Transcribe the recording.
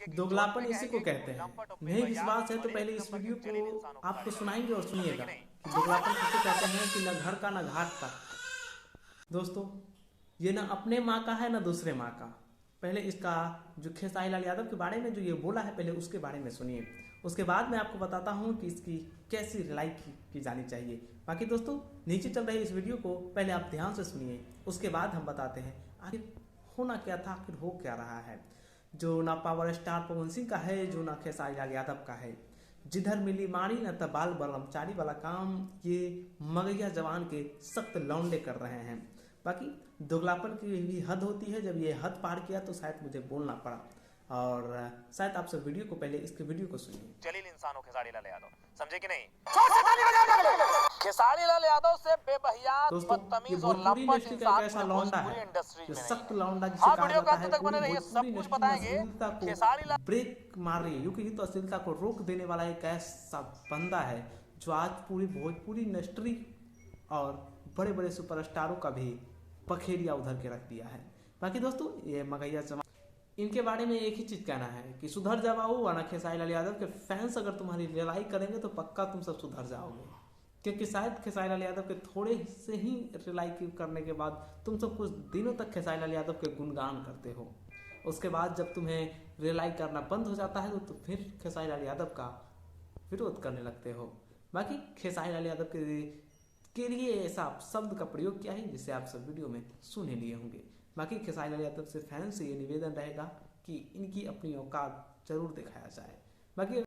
दोगलापन इसी को कहते हैं। नहीं विश्वास है तो पहले इस वीडियो को आपको सुनाएंगे और सुनिएगा कि दोगलापन किसे कहते हैं कि न घर का न घाट का। दोस्तों ये ना अपने माँ का है ना दूसरे माँ का। पहले इसका जो खेसारी लाल यादव के बारे में जो ये बोला है पहले उसके बारे में सुनिए, उसके बाद मैं आपको बताता हूँ कि इसकी कैसी रिलाई की जानी चाहिए। बाकी दोस्तों नीचे चल रही इस वीडियो को पहले आप ध्यान से सुनिए, उसके बाद हम बताते हैं आखिर होना क्या था, आखिर हो क्या रहा है। जो ना पावर स्टार पवन सिंह का है, जो ना खेसारी लाल यादव का है। जिधर मिली मारी न तबाल ब्रह्मचारी वाला काम ये मगैया जवान के सख्त लौंडे कर रहे हैं। बाकी दोगलापन की भी हद होती है, जब ये हद पार किया तो शायद मुझे बोलना पड़ा। और शायद आप सब वीडियो को पहले इसके वीडियो को सुनिए। जलील इंसान हो खेसारी लाल यादव, समझे कि नहीं? खेसारी लाल यादव से बेबहियात, बदतमीज और लंपट इंसान ऐसा लौंडा है इंडस्ट्री में सख्त लौंडा जिसे हाँ, कहा वीडियो जाता का है। अंत तक बने रहिए, सब कुछ बताएंगे। खेसारी लाल ब्रेक मार रही है क्योंकि तो अश्लीलता को रोक देने वाला एक ऐसा बंदा है जो आज पूरी भोजपुरी इंडस्ट्री और बड़े बड़े सुपरस्टारों का भी पखेरिया उधर के रख दिया है। बाकी दोस्तों ये मगैया जवान, इनके बारे में एक ही चीज कहना है कि सुधर जाओ, वरना खेसारी लाल यादव के फैंस अगर तुम्हारी रिलाई करेंगे तो पक्का तुम सब सुधर जाओगे। क्योंकि शायद खेसारी लाल यादव के थोड़े से ही रिलाई करने के बाद तुम सब कुछ दिनों तक खेसारी लाल यादव के गुणगान करते हो। उसके बाद जब तुम्हें रिलाई करना बंद हो जाता है तो फिर खेसारी लाल यादव का विरोध करने लगते हो। बाकी खेसारी लाल यादव के लिए ऐसा शब्द का प्रयोग किया है जिसे आप सब वीडियो में सुन ही लिए होंगे। बाकी खेसारी लाल यादव से फैंस से ये निवेदन रहेगा कि इनकी अपनी औकात जरूर दिखाया जाए। बाकी